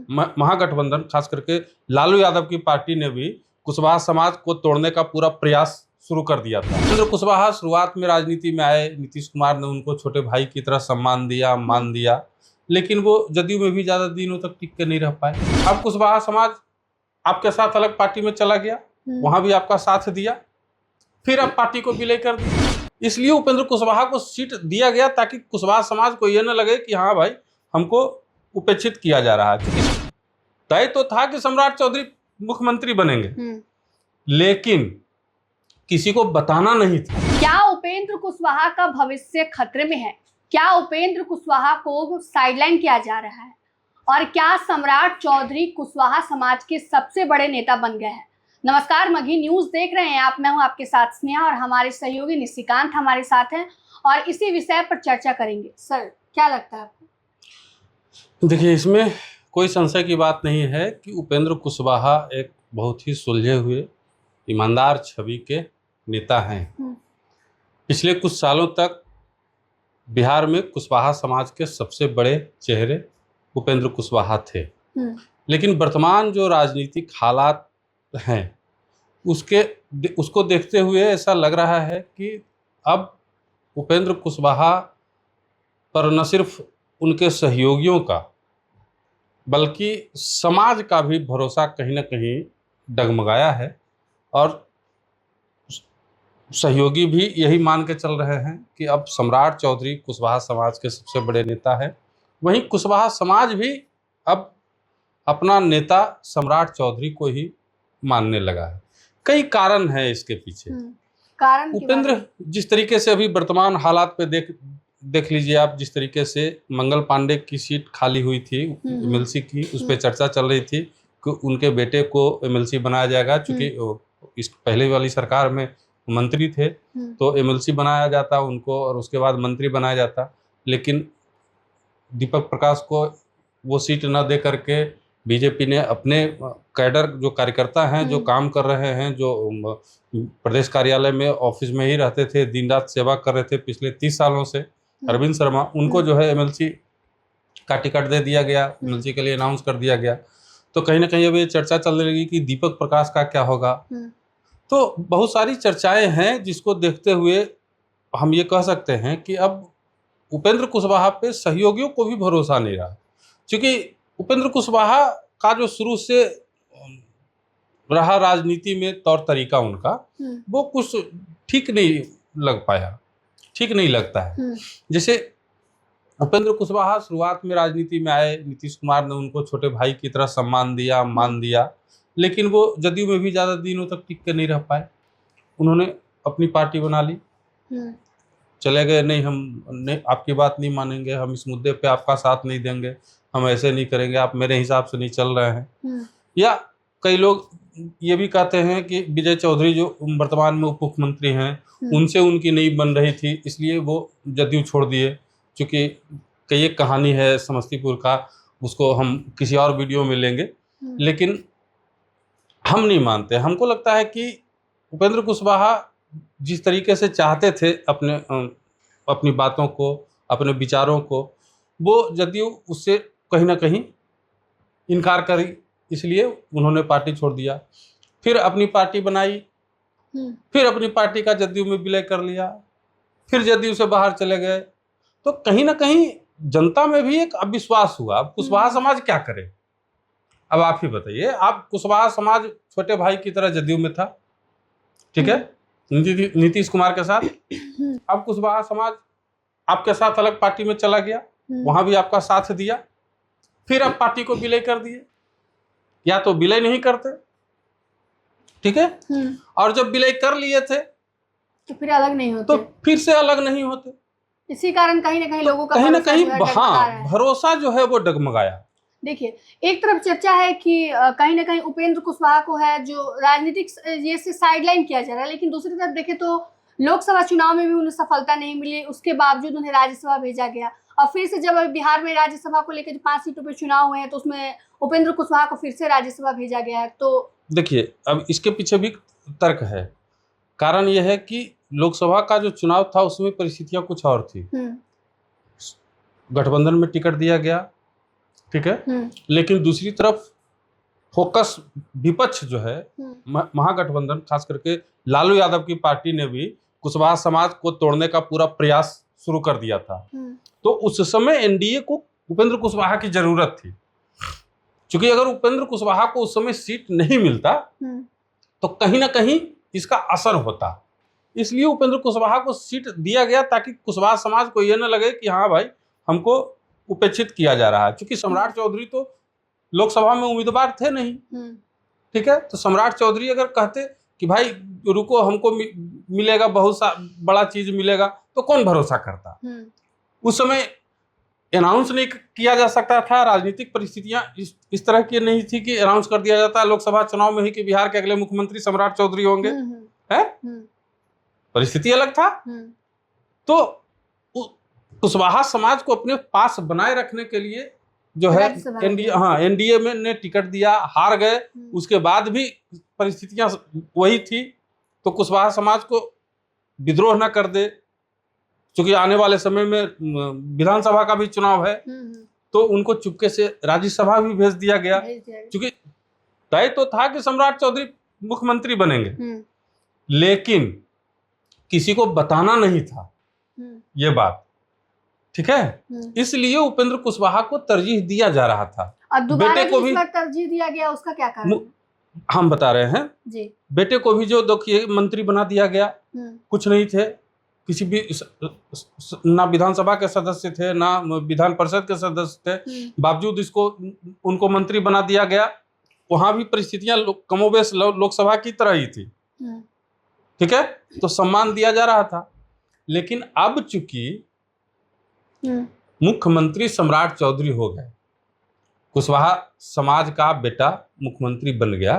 महागठबंधन खास करके लालू यादव की पार्टी ने भी कुशवाहा समाज को तोड़ने का पूरा प्रयास शुरू कर दिया था। उपेंद्र कुशवाहा शुरुआत में राजनीति में आए, नीतीश कुमार ने उनको छोटे भाई की तरह सम्मान दिया, मान दिया, लेकिन वो जदयू में भी ज्यादा दिनों तक टिक के नहीं रह पाए। अब कुशवाहा समाज आपके साथ अलग पार्टी में चला गया, वहां भी आपका साथ दिया, फिर अब पार्टी को विलय कर दिया। इसलिए उपेंद्र कुशवाहा को सीट दिया गया ताकि कुशवाहा समाज को यह न लगे कि हाँ भाई हमको उपेक्षित किया जा रहा है। तय तो था कि सम्राट चौधरी मुख्यमंत्री बनेंगे, लेकिन किसी को बताना नहीं था। क्या उपेंद्र कुशवाहा का भविष्य खतरे में है? क्या उपेंद्र कुशवाहा को साइडलाइन किया जा रहा है? और क्या सम्राट चौधरी कुशवाहा समाज के सबसे बड़े नेता बन गए हैं? नमस्कार, मगही न्यूज देख रहे हैं आप। मैं हूं आपके साथ स्नेहा और हमारे सहयोगी निशिकांत हमारे साथ हैं और इसी विषय पर चर्चा करेंगे। सर, क्या लगता है आपको? देखिए, इसमें कोई संशय की बात नहीं है कि उपेंद्र कुशवाहा एक बहुत ही सुलझे हुए, ईमानदार छवि के नेता हैं। पिछले कुछ सालों तक बिहार में कुशवाहा समाज के सबसे बड़े चेहरे उपेंद्र कुशवाहा थे, लेकिन वर्तमान जो राजनीतिक हालात हैं उसको देखते हुए ऐसा लग रहा है कि अब उपेंद्र कुशवाहा पर न सिर्फ उनके सहयोगियों का बल्कि समाज का भी भरोसा कहीं न कहीं डगमगाया है और सहयोगी भी यही मान के चल रहे हैं कि अब सम्राट चौधरी कुशवाहा समाज के सबसे बड़े नेता हैं। वहीं कुशवाहा समाज भी अब अपना नेता सम्राट चौधरी को ही मानने लगा है। कई कारण हैं इसके पीछे। कारण उपेंद्र जिस तरीके से अभी वर्तमान हालात पे देख लीजिए आप, जिस तरीके से मंगल पांडे की सीट खाली हुई थी एमएलसी की, उस पर चर्चा चल रही थी कि उनके बेटे को एमएलसी बनाया जाएगा। चूंकि इस पहले वाली सरकार में मंत्री थे तो एमएलसी बनाया जाता उनको और उसके बाद मंत्री बनाया जाता, लेकिन दीपक प्रकाश को वो सीट न दे करके बीजेपी ने अपने कैडर जो कार्यकर्ता हैं, जो काम कर रहे हैं, जो प्रदेश कार्यालय में ऑफिस में ही रहते थे, दिन रात सेवा कर रहे थे पिछले 30 सालों से, अरविंद शर्मा, उनको जो है एमएलसी का टिकट दे दिया गया, एमएलसी के लिए अनाउंस कर दिया गया। तो कहीं ना कहीं अब ये चर्चा चलने लगी कि दीपक प्रकाश का क्या होगा। तो बहुत सारी चर्चाएं हैं जिसको देखते हुए हम ये कह सकते हैं कि अब उपेंद्र कुशवाहा पे सहयोगियों को भी भरोसा नहीं रहा, क्योंकि उपेंद्र कुशवाहा का जो शुरू से रहा राजनीति में तौर तरीका उनका, वो कुछ ठीक नहीं लग पाया, ठीक नहीं लगता है। जैसे उपेंद्र कुशवाहा शुरुआत में राजनीति में आए, नीतीश कुमार ने उनको छोटे भाई की तरह सम्मान दिया, मान दिया, लेकिन वो जदयू में भी ज़्यादा दिनों तक टिक के नहीं रह पाए। उन्होंने अपनी पार्टी बना ली, चले गए, नहीं हम आपकी बात नहीं मानेंगे, हम इस मुद्दे पे आपका साथ नहीं देंगे, हम ऐसे नहीं करेंगे, आप मेरे हिसाब से नहीं चल रहे हैं। या कई लोग ये भी कहते हैं कि विजय चौधरी जो वर्तमान में उप मुख्यमंत्री हैं, उनसे उनकी नहीं बन रही थी इसलिए वो जदयू छोड़ दिए। चूँकि कई एक कहानी है समस्तीपुर का, उसको हम किसी और वीडियो में लेंगे, लेकिन हम नहीं मानते। हमको लगता है कि उपेंद्र कुशवाहा जिस तरीके से चाहते थे अपनी बातों को, अपने विचारों को, वो जदयू उससे कहीं ना कहीं इनकार करी, इसलिए उन्होंने पार्टी छोड़ दिया। फिर अपनी पार्टी बनाई, फिर अपनी पार्टी का जदयू में विलय कर लिया, फिर जदयू से बाहर चले गए। तो कहीं ना कहीं जनता में भी एक अविश्वास हुआ। अब कुशवाहा समाज क्या करे? अब आप ही बताइए। आप कुशवाहा समाज छोटे भाई की तरह जदयू में था, ठीक है, नीतीश कुमार के साथ। अब कुशवाहा समाज आपके साथ अलग पार्टी में चला गया, वहां भी आपका साथ दिया, फिर अब पार्टी को विलय कर दिए। या तो विलय नहीं करते, ठीक है, और जब विलय कर लिए थे तो फिर अलग नहीं होते, तो फिर से अलग नहीं होते। इसी कारण कहीं ना कहीं लोगों का कहीं ना कहीं भरोसा जो है वो डगमगाया। देखिए, एक तरफ चर्चा है कि कहीं ना कहीं उपेंद्र कुशवाहा को है जो राजनीतिक ये से साइडलाइन किया जा रहा है, लेकिन दूसरी तरफ देखें तो लोकसभा चुनाव में भी उन्हें सफलता नहीं मिली, उसके बावजूद उन्हें राज्यसभा भेजा गया। और फिर से जब बिहार में राज्यसभा को लेकर 5 सीटों पर चुनाव हुए हैं तो उसमें उपेंद्र कुशवाहा को फिर से राज्यसभा भेजा गया है। तो देखिए, अब इसके पीछे भी तर्क है। कारण यह है कि लोकसभा का जो चुनाव था उसमें परिस्थितियां कुछ और थी। गठबंधन में टिकट दिया गया, ठीक है, लेकिन दूसरी तरफ फोकस विपक्ष जो है महागठबंधन, खास करके लालू यादव की पार्टी ने भी कुशवाहा समाज को तोड़ने का पूरा प्रयास शुरू कर दिया था। तो उस समय एनडीए को उपेंद्र कुशवाहा की जरूरत थी, क्योंकि अगर उपेंद्र कुशवाहा को उस समय सीट नहीं मिलता तो कहीं ना कहीं इसका असर होता। इसलिए उपेंद्र कुशवाहा को सीट दिया गया ताकि कुशवाहा समाज को यह न लगे कि हाँ भाई हमको उपेक्षित किया जा रहा है, क्योंकि सम्राट चौधरी तो लोकसभा में उम्मीदवार थे नहीं। ठीक है, तो सम्राट चौधरी अगर कहते कि भाई रुको हमको मिलेगा बहुत सा बड़ा चीज मिलेगा, तो कौन भरोसा करता। उस समय अनाउंस नहीं किया जा सकता था, राजनीतिक परिस्थितियां इस तरह की नहीं थी कि अनाउंस कर दिया जाता लोकसभा चुनाव में ही कि बिहार के अगले मुख्यमंत्री सम्राट चौधरी होंगे। है परिस्थिति अलग था। तो कुशवाहा समाज को अपने पास बनाए रखने के लिए जो है एनडीए में ने टिकट दिया, हार गए। उसके बाद भी परिस्थितियां वही थी, तो कुशवाहा समाज को विद्रोह न कर दे, क्योंकि आने वाले समय में विधानसभा का भी चुनाव है, तो उनको चुपके से राज्यसभा भी भेज दिया गया, क्योंकि तय तो था कि सम्राट चौधरी मुख्यमंत्री बनेंगे, लेकिन किसी को बताना नहीं था ये बात। ठीक है, इसलिए उपेंद्र कुशवाहा को तरजीह दिया जा रहा था। अब दोबारा को भी तरजीह दिया गया, उसका क्या कारण है? हम बता रहे हैं जी। बेटे को भी जो देखिए मंत्री बना दिया गया, कुछ नहीं थे, किसी भी ना विधानसभा के सदस्य थे ना विधान परिषद के सदस्य थे, बावजूद इसको उनको मंत्री बना दिया गया। वहां भी परिस्थितियां कमोबेश लोकसभा की तरह ही थी। ठीक है, तो सम्मान दिया जा रहा था। लेकिन अब चूंकि मुख्यमंत्री सम्राट चौधरी हो गए, कुशवाहा समाज का बेटा मुख्यमंत्री बन गया,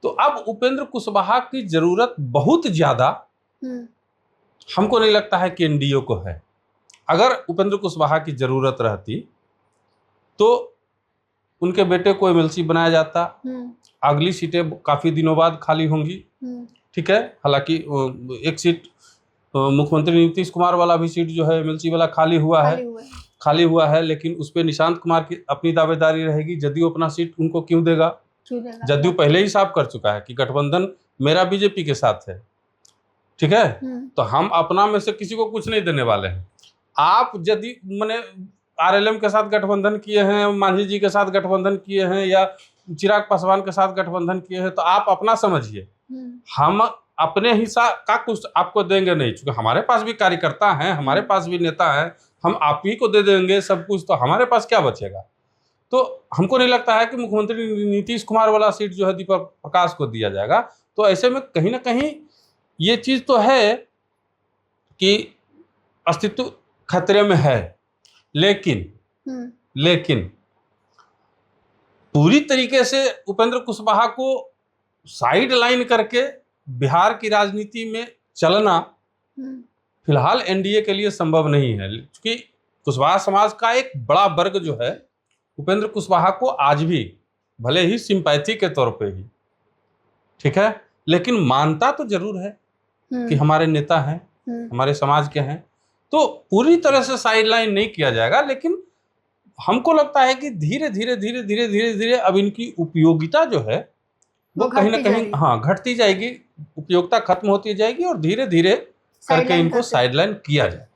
तो अब उपेंद्र कुशवाहा की जरूरत बहुत ज्यादा हमको नहीं लगता है कि एनडीए को है। अगर उपेंद्र कुशवाहा की जरूरत रहती तो उनके बेटे को एमएलसी बनाया जाता। अगली सीटें काफी दिनों बाद खाली होंगी। ठीक है, हालांकि एक सीट मुख्यमंत्री नीतीश कुमार वाला भी सीट जो है एमएलसी वाला खाली हुआ है, लेकिन उस पर निशांत कुमार की अपनी दावेदारी रहेगी। जदयू अपना सीट उनको क्यों देगा? जदयू पहले ही साफ कर चुका है कि गठबंधन मेरा बीजेपी के साथ है। ठीक है, तो हम अपना में से किसी को कुछ नहीं देने वाले हैं। आप यदि मैंने आरएलएम के साथ गठबंधन किए हैं, मांझी जी के साथ गठबंधन किए हैं, या चिराग पासवान के साथ गठबंधन किए हैं, तो आप अपना समझिए। हम अपने हिस्सा का कुछ आपको देंगे नहीं, क्योंकि हमारे पास भी कार्यकर्ता हैं, हमारे पास भी नेता हैं, हम आप ही को दे देंगे सब कुछ, तो हमारे पास क्या बचेगा? तो हमको नहीं लगता है कि मुख्यमंत्री नीतीश कुमार वाला सीट जो है दीपक प्रकाश को दिया जाएगा। तो ऐसे में कहीं ना कहीं ये चीज तो है कि अस्तित्व खतरे में है, लेकिन पूरी तरीके से उपेंद्र कुशवाहा को साइड लाइन करके बिहार की राजनीति में चलना फिलहाल एनडीए के लिए संभव नहीं है, क्योंकि कुशवाहा समाज का एक बड़ा वर्ग जो है उपेंद्र कुशवाहा को आज भी भले ही सिंपैथी के तौर पे ही, ठीक है, लेकिन मानता तो जरूर है कि हमारे नेता हैं, हमारे समाज के हैं। तो पूरी तरह से साइडलाइन नहीं किया जाएगा, लेकिन हमको लगता है कि धीरे धीरे अब इनकी उपयोगिता जो है वो कहीं ना कहीं घटती जाएगी, उपयोगिता खत्म होती जाएगी और धीरे धीरे करके इनको साइडलाइन किया जाए।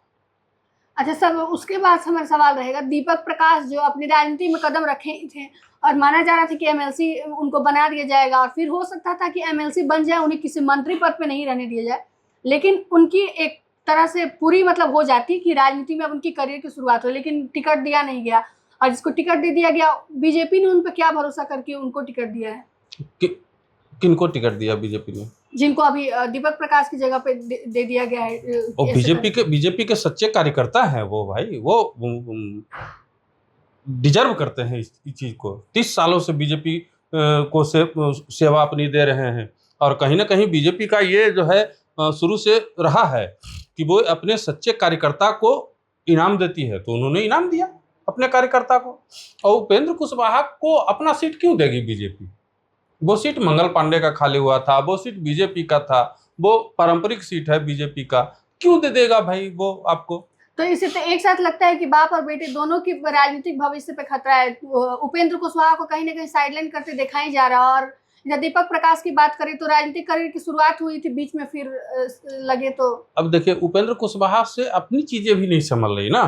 अच्छा सर, उसके बाद हमारा सवाल रहेगा, दीपक प्रकाश जो अपनी राजनीति में कदम रखे थे और माना जा रहा था कि एमएलसी उनको बना दिया जाएगा, और फिर हो सकता था कि एमएलसी बन जाए, उन्हें किसी मंत्री पद पे नहीं रहने दिया जाए, लेकिन उनकी एक तरह से पूरी मतलब हो जाती कि राजनीति में अब उनकी करियर की शुरुआत हो, लेकिन टिकट दिया नहीं गया। और जिसको टिकट दे दिया गया, बीजेपी ने उन पर क्या भरोसा करके उनको टिकट दिया है? किनको टिकट दिया बीजेपी ने? जिनको अभी दीपक प्रकाश की जगह पे दे दिया गया है। और बीजेपी के सच्चे कार्यकर्ता हैं वो भाई, वो डिजर्व करते हैं इस चीज को। 30 सालों से बीजेपी को सेवा अपनी दे रहे हैं, और कहीं ना कहीं बीजेपी का ये जो है शुरू से रहा है कि वो अपने सच्चे कार्यकर्ता को इनाम देती है, तो उन्होंने इनाम दिया अपने कार्यकर्ता को। और उपेंद्र कुशवाहा को अपना सीट क्यों देगी बीजेपी? वो सीट मंगल पांडे का खाली हुआ था, वो सीट बीजेपी का था, वो पारंपरिक सीट है बीजेपी का, क्यों दे देगा भाई वो आपको? तो इससे तो एक साथ लगता है कि बाप और बेटे दोनों की राजनीतिक भविष्य पे खतरा है। उपेंद्र कुशवाहा को कहीं ना कहीं साइडलाइन करते दिखा ही जा रहा है। और जब दीपक प्रकाश की बात करें तो राजनीतिक करियर की शुरुआत हुई थी, बीच में फिर लगे तो। अब देखिए, उपेंद्र कुशवाहा से अपनी चीजें भी नहीं संभल रही ना।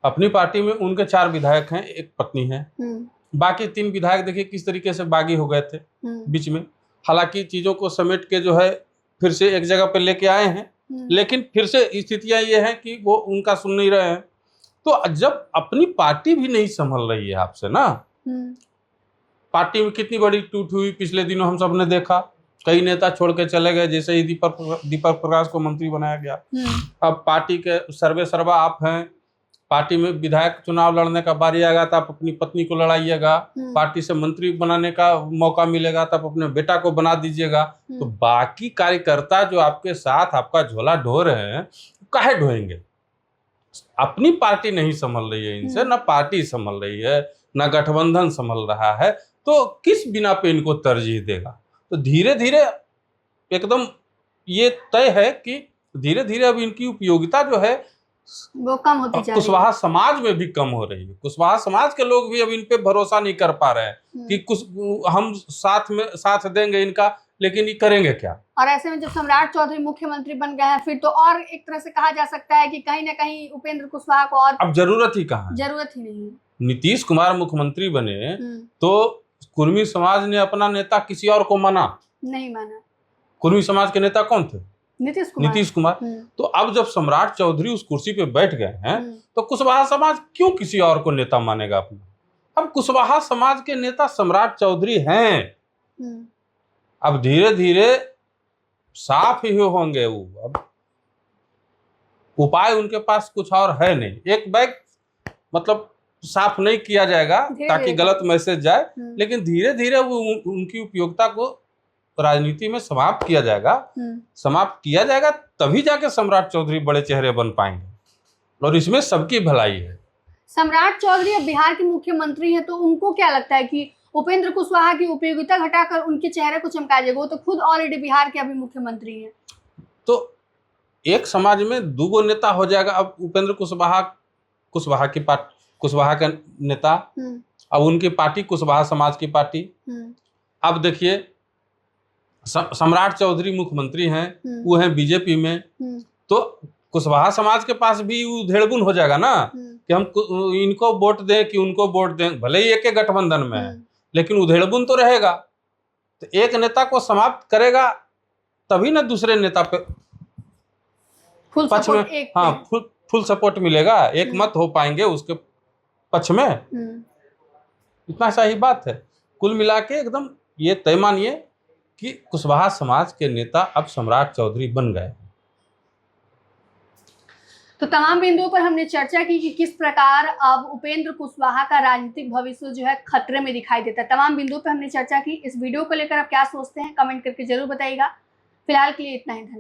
अपनी पार्टी में उनके 4 विधायक हैं, एक पत्नी है, बाकी 3 विधायक देखिए किस तरीके से बागी हो गए थे बीच में। हालांकि चीजों को समेट के जो है फिर से एक जगह पे लेके आए हैं, लेकिन फिर से स्थितियां ये हैं कि वो उनका सुन नहीं रहे हैं। तो जब अपनी पार्टी भी नहीं संभल रही है आपसे ना, पार्टी में कितनी बड़ी टूट हुई पिछले दिनों हम सब ने देखा। कई नेता छोड़ के चले गए, जैसे ही दीपक प्रकाश को मंत्री बनाया गया। अब पार्टी के सर्वे सर्वा आप हैं, पार्टी में विधायक चुनाव लड़ने का बारी आएगा तो आप अपनी पत्नी को लड़ाइएगा, पार्टी से मंत्री बनाने का मौका मिलेगा तो आप अपने बेटा को बना दीजिएगा। तो बाकी कार्यकर्ता जो आपके साथ आपका झोला ढो रहे हैं, काहे ढोएंगे? अपनी पार्टी नहीं संभल रही है इनसे, ना पार्टी संभल रही है, ना गठबंधन संभल रहा है, तो किस बिना पे इनको तरजीह देगा? तो धीरे धीरे एकदम ये तय है कि धीरे धीरे अब इनकी उपयोगिता जो है वो कम होती जा रही है। कुशवाहा समाज में भी कम हो रही है। कुशवाहा समाज के लोग भी अब इन पे भरोसा नहीं कर पा रहे हैं कि कुछ हम साथ देंगे इनका, लेकिन ये करेंगे क्या? और ऐसे में जब सम्राट चौधरी मुख्यमंत्री बन गए हैं, फिर तो और एक तरह से कहा जा सकता है कि कहीं ना कहीं उपेंद्र कुशवाहा को और अब जरूरत ही कहाँ है? जरूरत ही नहीं है। नीतीश कुमार मुख्यमंत्री बने तो कुर्मी समाज ने अपना नेता किसी और को नहीं माना। कुर्मी समाज के नेता कौन थे? नीतीश कुमार। तो अब जब सम्राट चौधरी उस कुर्सी पे बैठ गए हैं तो कुशवाहा समाज क्यों किसी और को नेता मानेगा अपना? अब कुशवाहा समाज के नेता सम्राट चौधरी हैं। अब धीरे धीरे साफ ही होंगे वो। अब उपाय उनके पास कुछ और है नहीं। एक बैग मतलब साफ नहीं किया जाएगा ताकि गलत मैसेज जाए, लेकिन धीरे धीरे वो उनकी उपयोगिता को राजनीति में समाप्त किया जाएगा, तभी जाके सम्राट चौधरी बड़े चेहरे बन पाएंगे, और इसमें सबकी भलाई है। सम्राट चौधरी अब बिहार के मुख्यमंत्री हैं, तो उनको क्या लगता है कि उपेंद्र कुशवाहा की उपयोगिता घटाकर उनके चेहरे को चमका जाएगा? वो तो खुद ऑलरेडी बिहार के अभी मुख्यमंत्री हैं। तो एक समाज में 2 नेता हो जाएगा। अब उपेंद्र कुशवाहा का नेता, अब उनकी पार्टी कुशवाहा समाज की पार्टी। अब देखिए, सम्राट चौधरी मुख्यमंत्री हैं, वो हैं बीजेपी में, तो कुशवाहा समाज के पास भी उधेड़बुन हो जाएगा ना कि हम इनको वोट दें कि उनको वोट दें। भले ही एक गठबंधन में है, लेकिन उधेड़बुन तो रहेगा। तो एक नेता को समाप्त करेगा तभी ना दूसरे नेता पे पक्ष में फुल सपोर्ट मिलेगा, एक मत हो पाएंगे उसके पक्ष में। इतना सही बात है। कुल मिला के एकदम ये तय मानिए कि कुशवाहा समाज के नेता अब सम्राट चौधरी बन गए। तो तमाम बिंदुओं पर हमने चर्चा की कि किस प्रकार अब उपेंद्र कुशवाहा का राजनीतिक भविष्य जो है खतरे में दिखाई देता है। तमाम बिंदुओं पर हमने चर्चा की। इस वीडियो को लेकर आप क्या सोचते हैं, कमेंट करके जरूर बताइएगा। फिलहाल के लिए इतना ही, धन्यवाद।